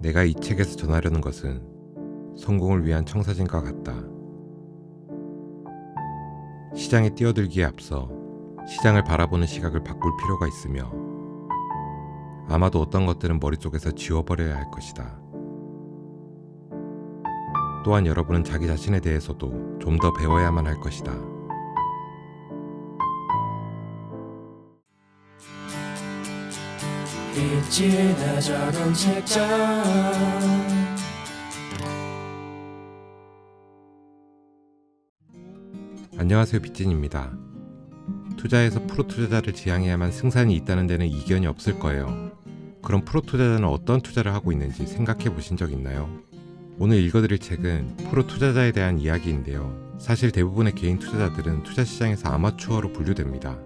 내가 이 책에서 전하려는 것은 성공을 위한 청사진과 같다. 시장에 뛰어들기에 앞서 시장을 바라보는 시각을 바꿀 필요가 있으며 아마도 어떤 것들은 머릿속에서 지워버려야 할 것이다. 또한 여러분은 자기 자신에 대해서도 좀 더 배워야만 할 것이다. 빛지나 작은 책장 안녕하세요, 빗진입니다. 투자에서 프로 투자자를 지향해야만 승산이 있다는 데는 이견이 없을 거예요. 그럼 프로 투자자는 어떤 투자를 하고 있는지 생각해 보신 적 있나요? 오늘 읽어드릴 책은 프로 투자자에 대한 이야기인데요. 사실 대부분의 개인 투자자들은 투자 시장에서 아마추어로 분류됩니다.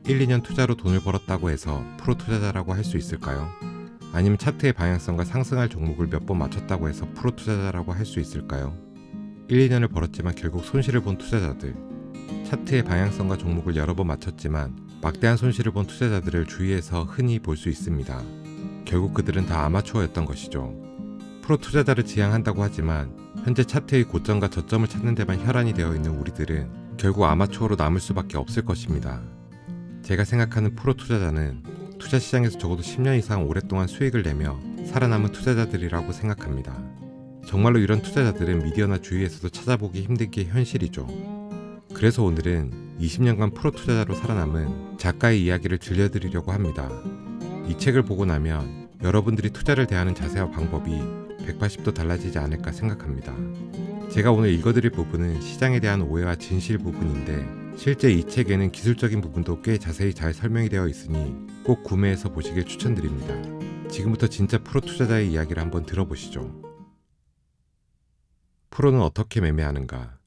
1, 2년 투자로 돈을 벌었다고 해서 프로 투자자라고 할 수 있을까요? 아니면 차트의 방향성과 상승할 종목을 몇 번 맞췄다고 해서 프로 투자자라고 할 수 있을까요? 1, 2년을 벌었지만 결국 손실을 본 투자자들, 차트의 방향성과 종목을 여러 번 맞췄지만 막대한 손실을 본 투자자들을 주위에서 흔히 볼 수 있습니다. 결국 그들은 다 아마추어였던 것이죠. 프로 투자자를 지향한다고 하지만 현재 차트의 고점과 저점을 찾는 데만 혈안이 되어 있는 우리들은 결국 아마추어로 남을 수밖에 없을 것입니다. 제가 생각하는 프로 투자자는 투자 시장에서 적어도 10년 이상 오랫동안 수익을 내며 살아남은 투자자들이라고 생각합니다. 정말로 이런 투자자들은 미디어나 주위에서도 찾아보기 힘든 게 현실이죠. 그래서 오늘은 20년간 프로 투자자로 살아남은 작가의 이야기를 들려드리려고 합니다. 이 책을 보고 나면 여러분들이 투자를 대하는 자세와 방법이 180도 달라지지 않을까 생각합니다. 제가 오늘 읽어드릴 부분은 시장에 대한 오해와 진실 부분인데 실제 이 책에는 기술적인 부분도 꽤 자세히 잘 설명이 되어 있으니 꼭 구매해서 보시길 추천드립니다. 지금부터 진짜 프로 투자자의 이야기를 한번 들어보시죠. 프로는 어떻게 매매하는가?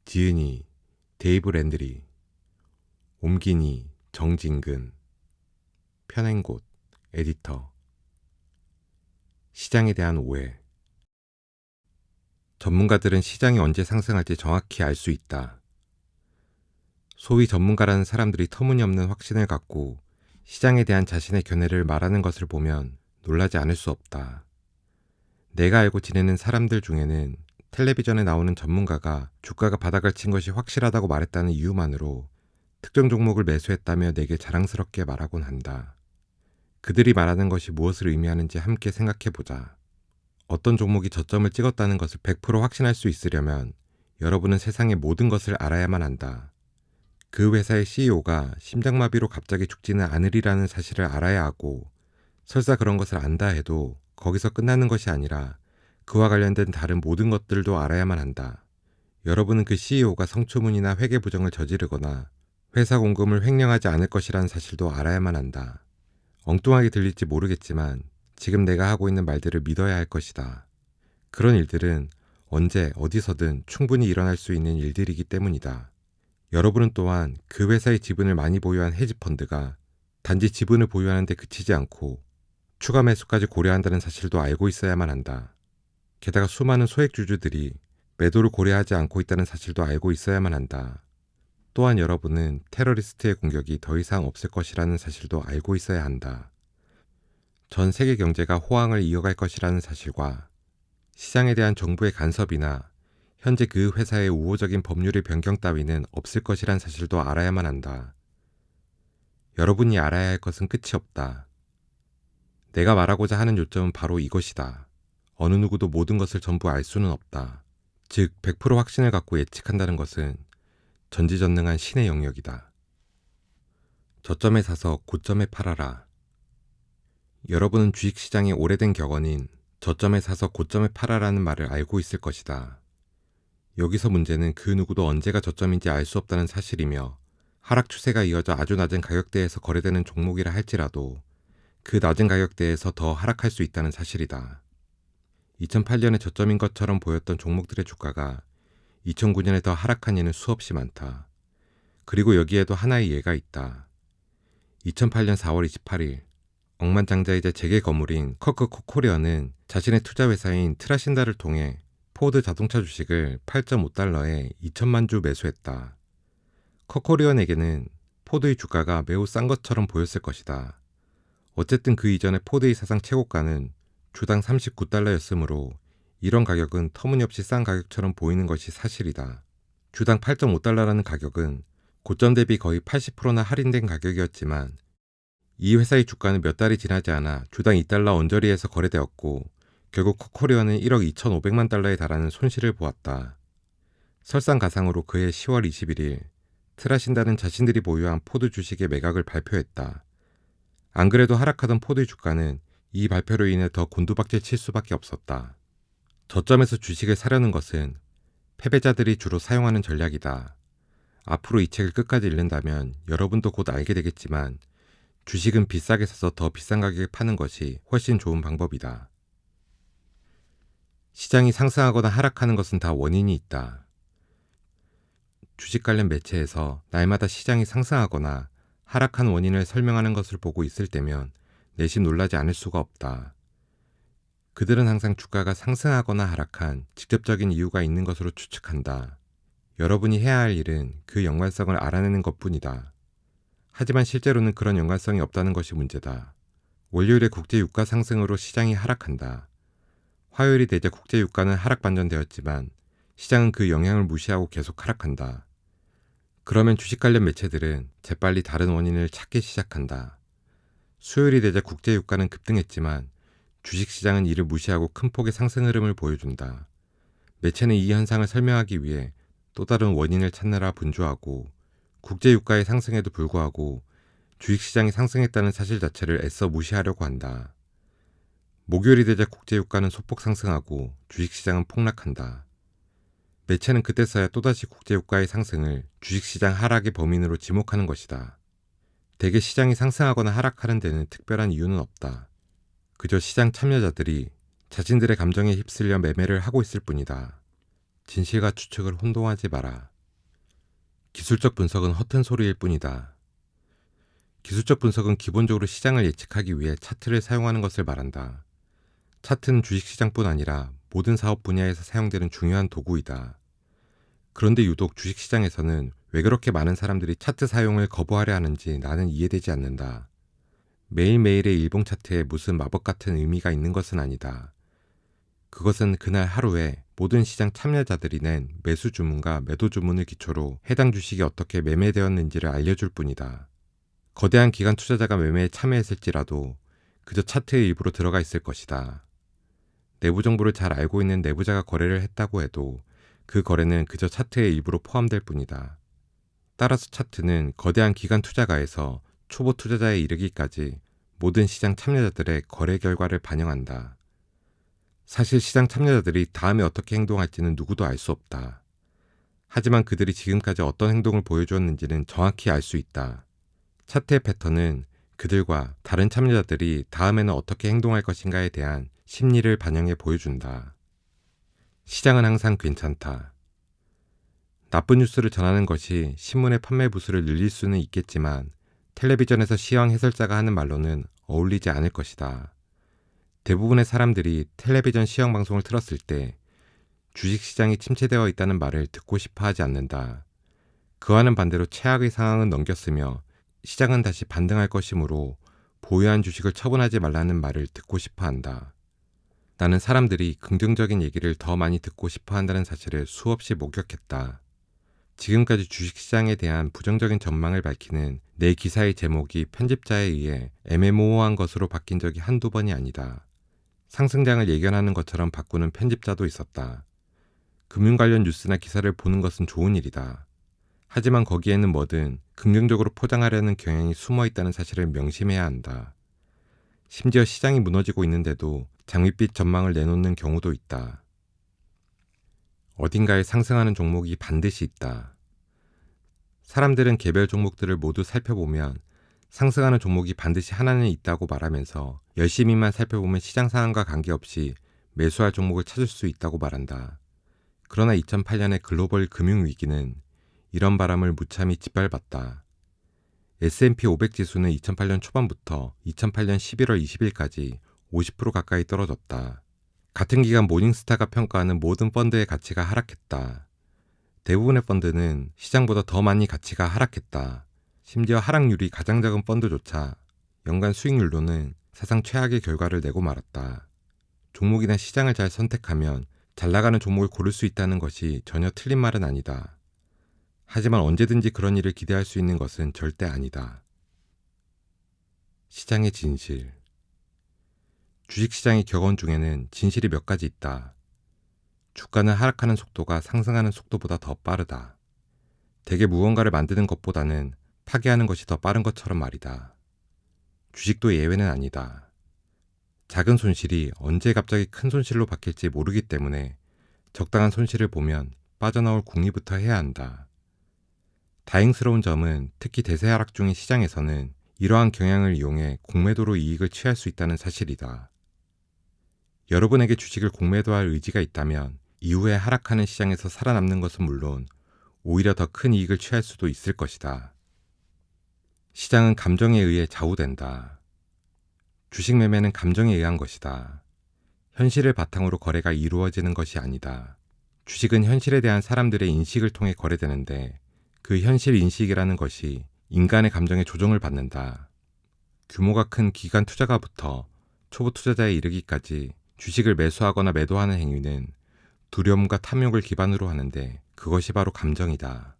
지은이, 데이브 랜드리, 옮기니, 정진근, 편행곳, 에디터. 시장에 대한 오해. 전문가들은 시장이 언제 상승할지 정확히 알 수 있다. 소위 전문가라는 사람들이 터무니없는 확신을 갖고 시장에 대한 자신의 견해를 말하는 것을 보면 놀라지 않을 수 없다. 내가 알고 지내는 사람들 중에는 텔레비전에 나오는 전문가가 주가가 바닥을 친 것이 확실하다고 말했다는 이유만으로 특정 종목을 매수했다며 내게 자랑스럽게 말하곤 한다. 그들이 말하는 것이 무엇을 의미하는지 함께 생각해보자. 어떤 종목이 저점을 찍었다는 것을 100% 확신할 수 있으려면 여러분은 세상의 모든 것을 알아야만 한다. 그 회사의 CEO가 심장마비로 갑자기 죽지는 않으리라는 사실을 알아야 하고 설사 그런 것을 안다 해도 거기서 끝나는 것이 아니라 그와 관련된 다른 모든 것들도 알아야만 한다. 여러분은 그 CEO가 성추문이나 회계 부정을 저지르거나 회사 공금을 횡령하지 않을 것이라는 사실도 알아야만 한다. 엉뚱하게 들릴지 모르겠지만 지금 내가 하고 있는 말들을 믿어야 할 것이다. 그런 일들은 언제 어디서든 충분히 일어날 수 있는 일들이기 때문이다. 여러분은 또한 그 회사의 지분을 많이 보유한 헤지펀드가 단지 지분을 보유하는 데 그치지 않고 추가 매수까지 고려한다는 사실도 알고 있어야만 한다. 게다가 수많은 소액주주들이 매도를 고려하지 않고 있다는 사실도 알고 있어야만 한다. 또한 여러분은 테러리스트의 공격이 더 이상 없을 것이라는 사실도 알고 있어야 한다. 전 세계 경제가 호황을 이어갈 것이라는 사실과 시장에 대한 정부의 간섭이나 현재 그 회사의 우호적인 법률의 변경 따위는 없을 것이란 사실도 알아야만 한다. 여러분이 알아야 할 것은 끝이 없다. 내가 말하고자 하는 요점은 바로 이것이다. 어느 누구도 모든 것을 전부 알 수는 없다. 즉 100% 확신을 갖고 예측한다는 것은 전지전능한 신의 영역이다. 저점에 사서 고점에 팔아라. 여러분은 주식시장의 오래된 격언인 저점에 사서 고점에 팔아라는 말을 알고 있을 것이다. 여기서 문제는 그 누구도 언제가 저점인지 알 수 없다는 사실이며 하락 추세가 이어져 아주 낮은 가격대에서 거래되는 종목이라 할지라도 그 낮은 가격대에서 더 하락할 수 있다는 사실이다. 2008년에 저점인 것처럼 보였던 종목들의 주가가 2009년에 더 하락한 예는 수없이 많다. 그리고 여기에도 하나의 예가 있다. 2008년 4월 28일 억만장자이자 재계 거물인 커크 코코리언은 자신의 투자회사인 트라신다를 통해 포드 자동차 주식을 8.5달러에 2천만 주 매수했다. 커코리언에게는 포드의 주가가 매우 싼 것처럼 보였을 것이다. 어쨌든 그 이전에 포드의 사상 최고가는 주당 39달러였으므로 이런 가격은 터무니없이 싼 가격처럼 보이는 것이 사실이다. 주당 8.5달러라는 가격은 고점 대비 거의 80%나 할인된 가격이었지만 이 회사의 주가는 몇 달이 지나지 않아 주당 2달러 언저리에서 거래되었고 결국 코코리아는 1억 2,500만 달러에 달하는 손실을 보았다. 설상가상으로 그해 10월 21일 트라신다는 자신들이 보유한 포드 주식의 매각을 발표했다. 안 그래도 하락하던 포드의 주가는 이 발표로 인해 더 곤두박질 칠 수밖에 없었다. 저점에서 주식을 사려는 것은 패배자들이 주로 사용하는 전략이다. 앞으로 이 책을 끝까지 읽는다면 여러분도 곧 알게 되겠지만 주식은 비싸게 사서 더 비싼 가격에 파는 것이 훨씬 좋은 방법이다. 시장이 상승하거나 하락하는 것은 다 원인이 있다. 주식 관련 매체에서 날마다 시장이 상승하거나 하락한 원인을 설명하는 것을 보고 있을 때면 내심 놀라지 않을 수가 없다. 그들은 항상 주가가 상승하거나 하락한 직접적인 이유가 있는 것으로 추측한다. 여러분이 해야 할 일은 그 연관성을 알아내는 것뿐이다. 하지만 실제로는 그런 연관성이 없다는 것이 문제다. 월요일에 국제 유가 상승으로 시장이 하락한다. 화요일이 되자 국제 유가는 하락 반전되었지만 시장은 그 영향을 무시하고 계속 하락한다. 그러면 주식 관련 매체들은 재빨리 다른 원인을 찾기 시작한다. 수요일이 되자 국제 유가는 급등했지만 주식시장은 이를 무시하고 큰 폭의 상승 흐름을 보여준다. 매체는 이 현상을 설명하기 위해 또 다른 원인을 찾느라 분주하고 국제 유가의 상승에도 불구하고 주식시장이 상승했다는 사실 자체를 애써 무시하려고 한다. 목요일이 되자 국제 유가는 소폭 상승하고 주식시장은 폭락한다. 매체는 그때서야 또다시 국제 유가의 상승을 주식시장 하락의 범인으로 지목하는 것이다. 대개 시장이 상승하거나 하락하는 데는 특별한 이유는 없다. 그저 시장 참여자들이 자신들의 감정에 휩쓸려 매매를 하고 있을 뿐이다. 진실과 추측을 혼동하지 마라. 기술적 분석은 허튼 소리일 뿐이다. 기술적 분석은 기본적으로 시장을 예측하기 위해 차트를 사용하는 것을 말한다. 차트는 주식시장뿐 아니라 모든 사업 분야에서 사용되는 중요한 도구이다. 그런데 유독 주식시장에서는 왜 그렇게 많은 사람들이 차트 사용을 거부하려 하는지 나는 이해되지 않는다. 매일매일의 일봉 차트에 무슨 마법 같은 의미가 있는 것은 아니다. 그것은 그날 하루에 모든 시장 참여자들이 낸 매수 주문과 매도 주문을 기초로 해당 주식이 어떻게 매매되었는지를 알려줄 뿐이다. 거대한 기관 투자자가 매매에 참여했을지라도 그저 차트의 일부로 들어가 있을 것이다. 내부 정보를 잘 알고 있는 내부자가 거래를 했다고 해도 그 거래는 그저 차트의 일부로 포함될 뿐이다. 따라서 차트는 거대한 기관 투자가에서 초보 투자자에 이르기까지 모든 시장 참여자들의 거래 결과를 반영한다. 사실 시장 참여자들이 다음에 어떻게 행동할지는 누구도 알 수 없다. 하지만 그들이 지금까지 어떤 행동을 보여주었는지는 정확히 알 수 있다. 차트의 패턴은 그들과 다른 참여자들이 다음에는 어떻게 행동할 것인가에 대한 심리를 반영해 보여준다. 시장은 항상 괜찮다. 나쁜 뉴스를 전하는 것이 신문의 판매 부수를 늘릴 수는 있겠지만 텔레비전에서 시황 해설자가 하는 말로는 어울리지 않을 것이다. 대부분의 사람들이 텔레비전 시황 방송을 틀었을 때 주식시장이 침체되어 있다는 말을 듣고 싶어 하지 않는다. 그와는 반대로 최악의 상황은 넘겼으며 시장은 다시 반등할 것이므로 보유한 주식을 처분하지 말라는 말을 듣고 싶어 한다. 나는 사람들이 긍정적인 얘기를 더 많이 듣고 싶어 한다는 사실을 수없이 목격했다. 지금까지 주식시장에 대한 부정적인 전망을 밝히는 내 기사의 제목이 편집자에 의해 애매모호한 것으로 바뀐 적이 한두 번이 아니다. 상승장을 예견하는 것처럼 바꾸는 편집자도 있었다. 금융 관련 뉴스나 기사를 보는 것은 좋은 일이다. 하지만 거기에는 뭐든 긍정적으로 포장하려는 경향이 숨어 있다는 사실을 명심해야 한다. 심지어 시장이 무너지고 있는데도 장밋빛 전망을 내놓는 경우도 있다. 어딘가에 상승하는 종목이 반드시 있다. 사람들은 개별 종목들을 모두 살펴보면 상승하는 종목이 반드시 하나는 있다고 말하면서 열심히만 살펴보면 시장 상황과 관계없이 매수할 종목을 찾을 수 있다고 말한다. 그러나 2008년의 글로벌 금융위기는 이런 바람을 무참히 짓밟았다. S&P 500 지수는 2008년 초반부터 2008년 11월 20일까지 50% 가까이 떨어졌다. 같은 기간 모닝스타가 평가하는 모든 펀드의 가치가 하락했다. 대부분의 펀드는 시장보다 더 많이 가치가 하락했다. 심지어 하락률이 가장 작은 펀드조차 연간 수익률로는 사상 최악의 결과를 내고 말았다. 종목이나 시장을 잘 선택하면 잘 나가는 종목을 고를 수 있다는 것이 전혀 틀린 말은 아니다. 하지만 언제든지 그런 일을 기대할 수 있는 것은 절대 아니다. 시장의 진실. 주식시장의 격언 중에는 진실이 몇 가지 있다. 주가는 하락하는 속도가 상승하는 속도보다 더 빠르다. 대개 무언가를 만드는 것보다는 파괴하는 것이 더 빠른 것처럼 말이다. 주식도 예외는 아니다. 작은 손실이 언제 갑자기 큰 손실로 바뀔지 모르기 때문에 적당한 손실을 보면 빠져나올 궁리부터 해야 한다. 다행스러운 점은 특히 대세 하락 중인 시장에서는 이러한 경향을 이용해 공매도로 이익을 취할 수 있다는 사실이다. 여러분에게 주식을 공매도할 의지가 있다면 이후에 하락하는 시장에서 살아남는 것은 물론 오히려 더 큰 이익을 취할 수도 있을 것이다. 시장은 감정에 의해 좌우된다. 주식 매매는 감정에 의한 것이다. 현실을 바탕으로 거래가 이루어지는 것이 아니다. 주식은 현실에 대한 사람들의 인식을 통해 거래되는데 그 현실 인식이라는 것이 인간의 감정에 조종을 받는다. 규모가 큰 기관 투자가부터 초보 투자자에 이르기까지 주식을 매수하거나 매도하는 행위는 두려움과 탐욕을 기반으로 하는데 그것이 바로 감정이다.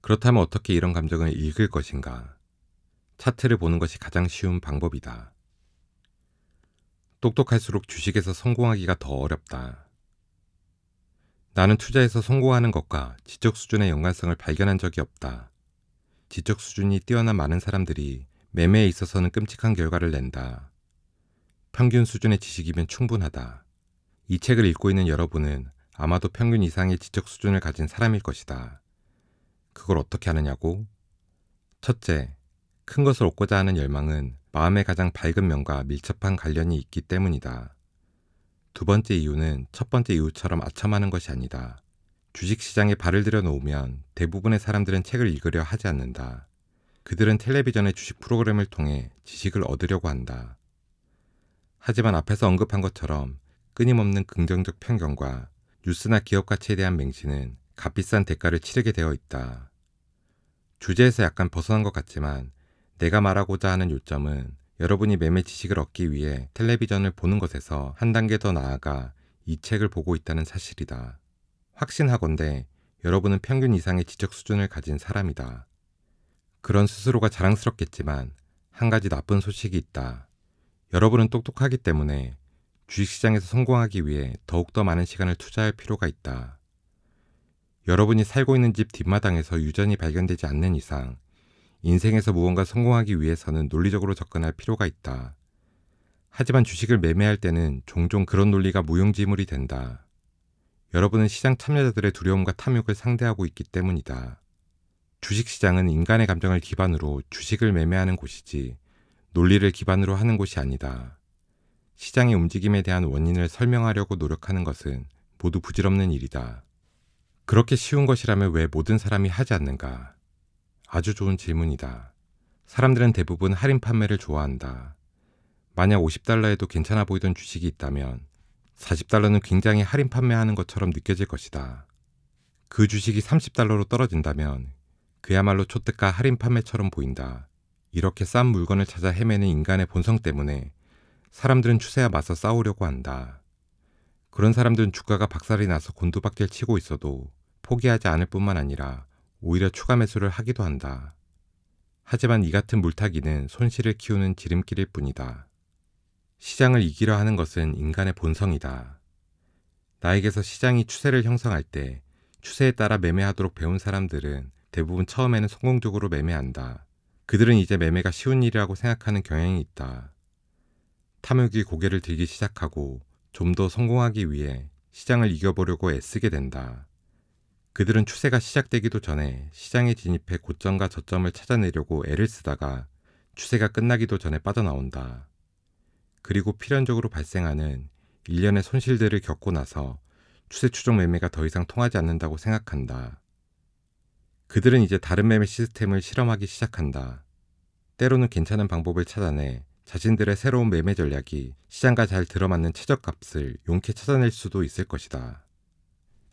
그렇다면 어떻게 이런 감정을 읽을 것인가? 차트를 보는 것이 가장 쉬운 방법이다. 똑똑할수록 주식에서 성공하기가 더 어렵다. 나는 투자에서 성공하는 것과 지적 수준의 연관성을 발견한 적이 없다. 지적 수준이 뛰어난 많은 사람들이 매매에 있어서는 끔찍한 결과를 낸다. 평균 수준의 지식이면 충분하다. 이 책을 읽고 있는 여러분은 아마도 평균 이상의 지적 수준을 가진 사람일 것이다. 그걸 어떻게 하느냐고? 첫째, 큰 것을 얻고자 하는 열망은 마음의 가장 밝은 면과 밀접한 관련이 있기 때문이다. 두 번째 이유는 첫 번째 이유처럼 아첨하는 것이 아니다. 주식시장에 발을 들여놓으면 대부분의 사람들은 책을 읽으려 하지 않는다. 그들은 텔레비전의 주식 프로그램을 통해 지식을 얻으려고 한다. 하지만 앞에서 언급한 것처럼 끊임없는 긍정적 편견과 뉴스나 기업 가치에 대한 맹신은 값비싼 대가를 치르게 되어 있다. 주제에서 약간 벗어난 것 같지만 내가 말하고자 하는 요점은 여러분이 매매 지식을 얻기 위해 텔레비전을 보는 것에서 한 단계 더 나아가 이 책을 보고 있다는 사실이다. 확신하건대 여러분은 평균 이상의 지적 수준을 가진 사람이다. 그런 스스로가 자랑스럽겠지만 한 가지 나쁜 소식이 있다. 여러분은 똑똑하기 때문에 주식시장에서 성공하기 위해 더욱더 많은 시간을 투자할 필요가 있다. 여러분이 살고 있는 집 뒷마당에서 유전이 발견되지 않는 이상 인생에서 무언가 성공하기 위해서는 논리적으로 접근할 필요가 있다. 하지만 주식을 매매할 때는 종종 그런 논리가 무용지물이 된다. 여러분은 시장 참여자들의 두려움과 탐욕을 상대하고 있기 때문이다. 주식시장은 인간의 감정을 기반으로 주식을 매매하는 곳이지 논리를 기반으로 하는 곳이 아니다. 시장의 움직임에 대한 원인을 설명하려고 노력하는 것은 모두 부질없는 일이다. 그렇게 쉬운 것이라면 왜 모든 사람이 하지 않는가? 아주 좋은 질문이다. 사람들은 대부분 할인 판매를 좋아한다. 만약 $50에도 괜찮아 보이던 주식이 있다면 $40는 굉장히 할인 판매하는 것처럼 느껴질 것이다. 그 주식이 $30로 떨어진다면 그야말로 초특가 할인 판매처럼 보인다. 이렇게 싼 물건을 찾아 헤매는 인간의 본성 때문에 사람들은 추세와 맞서 싸우려고 한다. 그런 사람들은 주가가 박살이 나서 곤두박질 치고 있어도 포기하지 않을 뿐만 아니라 오히려 추가 매수를 하기도 한다. 하지만 이 같은 물타기는 손실을 키우는 지름길일 뿐이다. 시장을 이기려 하는 것은 인간의 본성이다. 나에게서 시장이 추세를 형성할 때 추세에 따라 매매하도록 배운 사람들은 대부분 처음에는 성공적으로 매매한다. 그들은 이제 매매가 쉬운 일이라고 생각하는 경향이 있다. 탐욕이 고개를 들기 시작하고 좀 더 성공하기 위해 시장을 이겨보려고 애쓰게 된다. 그들은 추세가 시작되기도 전에 시장에 진입해 고점과 저점을 찾아내려고 애를 쓰다가 추세가 끝나기도 전에 빠져나온다. 그리고 필연적으로 발생하는 일련의 손실들을 겪고 나서 추세 추종 매매가 더 이상 통하지 않는다고 생각한다. 그들은 이제 다른 매매 시스템을 실험하기 시작한다. 때로는 괜찮은 방법을 찾아내 자신들의 새로운 매매 전략이 시장과 잘 들어맞는 최저값을 용케 찾아낼 수도 있을 것이다.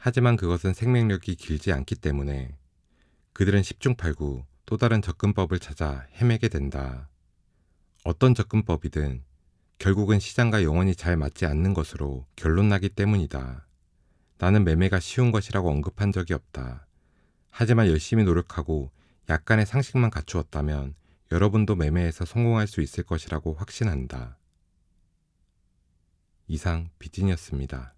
하지만 그것은 생명력이 길지 않기 때문에 그들은 10중8구 또 다른 접근법을 찾아 헤매게 된다. 어떤 접근법이든 결국은 시장과 영원히 잘 맞지 않는 것으로 결론나기 때문이다. 나는 매매가 쉬운 것이라고 언급한 적이 없다. 하지만 열심히 노력하고 약간의 상식만 갖추었다면 여러분도 매매에서 성공할 수 있을 것이라고 확신한다. 이상 비진이었습니다.